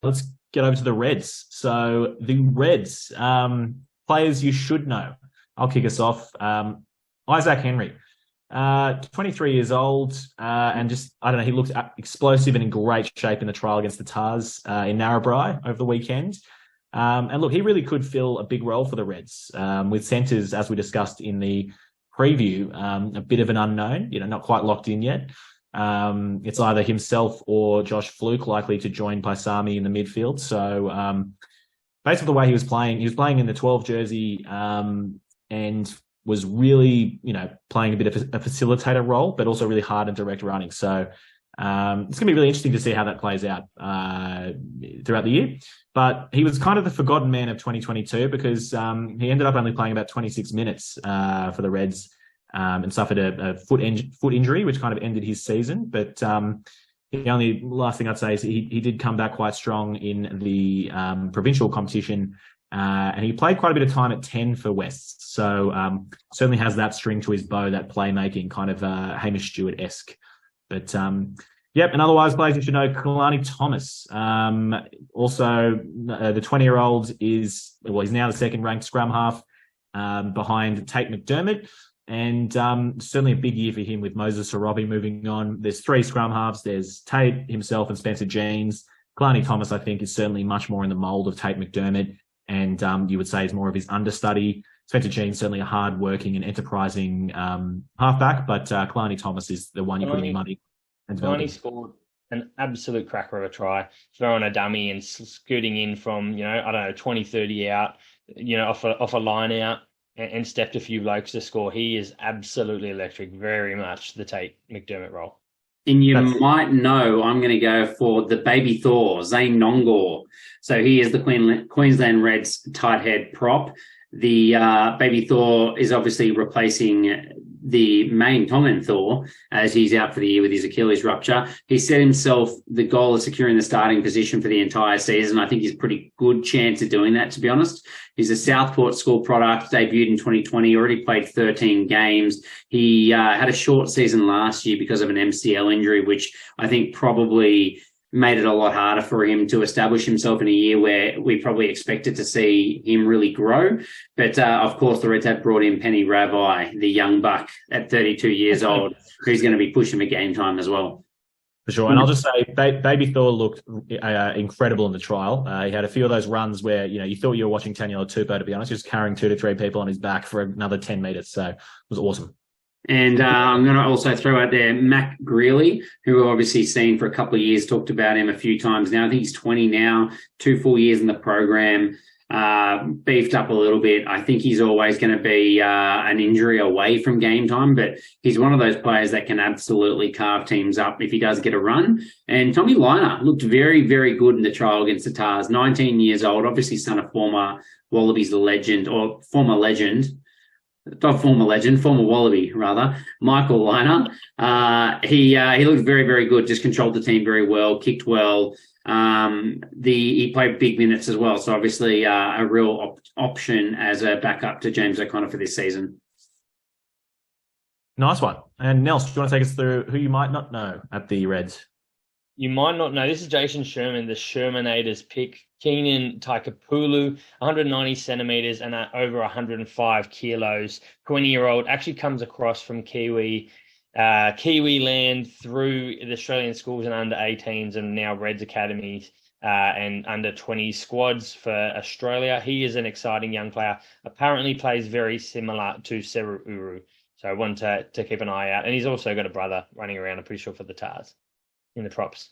Let's get over to the Reds. So the Reds, players you should know. I'll kick us off. Isaac Henry, 23 years old, and just, I don't know, he looked explosive and in great shape in the trial against the Tars in Narrabri over the weekend. And look, he really could fill a big role for the Reds with centres, as we discussed in the preview, a bit of an unknown, not quite locked in yet. It's either himself or Josh Fluke likely to join Paisami in the midfield. So based on the way he was playing in the 12 jersey and was really, playing a bit of a facilitator role, but also really hard and direct running. So it's going to be really interesting to see how that plays out throughout the year. But he was kind of the forgotten man of 2022 because he ended up only playing about 26 minutes for the Reds and suffered a foot injury, which kind of ended his season. But the only last thing I'd say is he did come back quite strong in the provincial competition, and he played quite a bit of time at 10 for Wests. So certainly has that string to his bow, that playmaking kind of Hamish Stewart-esque. But yep, and otherwise players you should know, Kalani Thomas. Also, the 20-year-old he's now the second ranked scrum half behind Tate McDermott. And certainly a big year for him with Moses Sorobi moving on. There's three scrum halves. There's Tate himself and Spencer Jeans. Kalani Thomas, I think, is certainly much more in the mould of Tate McDermott. And you would say is more of his understudy. Spencer Jeans, certainly a hard-working and enterprising halfback. But Kalani Thomas is the one you put in your money. Kalani scored an absolute cracker of a try, throwing a dummy and scooting in from, 20, 30 out, off a line out. And stepped a few blokes to score. He is absolutely electric, very much the Tate McDermott role. And you might know I'm going to go for the baby Thor, Zane Nongor. So he is the Queensland Reds tight head prop. The baby Thor is obviously replacing the main Tongan Thor as he's out for the year with his Achilles rupture. He set himself the goal of securing the starting position for the entire season. I think he's a pretty good chance of doing that, to be honest. He's a Southport school product, debuted in 2020, already played 13 games. He had a short season last year because of an MCL injury, which I think probably made it a lot harder for him to establish himself in a year where we probably expected to see him really grow. But, of course, the Reds have brought in Penny Ravai, the young buck at 32 years old, who's going to be pushing for game time as well. For sure. And I'll just say, Baby Thor looked incredible in the trial. He had a few of those runs where, you thought you were watching Taniela Tupou, to be honest, just carrying 2 to 3 people on his back for another 10 metres. So it was awesome. And I'm going to also throw out there Mac Greeley, who we've obviously seen for a couple of years, talked about him a few times now. I think he's 20 now, 2 full years in the program, beefed up a little bit. I think he's always going to be an injury away from game time, but he's one of those players that can absolutely carve teams up if he does get a run. And Tommy Liner looked very, very good in the trial against the Tars, 19 years old, obviously son of former Wallabies legend, or former legend, not former legend, former Wallaby, rather, Michael Liner. He looked very, very good, just controlled the team very well, kicked well. He played big minutes as well, so obviously a real option as a backup to James O'Connor for this season. Nice one. And Nels, do you want to take us through who you might not know at the Reds? You might not know. This is Jason Sherman, the Shermanators pick. Keenan Taikapulu, 190 centimetres and over 105 kilos. 20-year-old, actually comes across from Kiwi land through the Australian schools and under 18s and now Reds academies and under 20 squads for Australia. He is an exciting young player. Apparently plays very similar to Seru Uru. So one to keep an eye out. And he's also got a brother running around, I'm pretty sure, for the Tars in the props.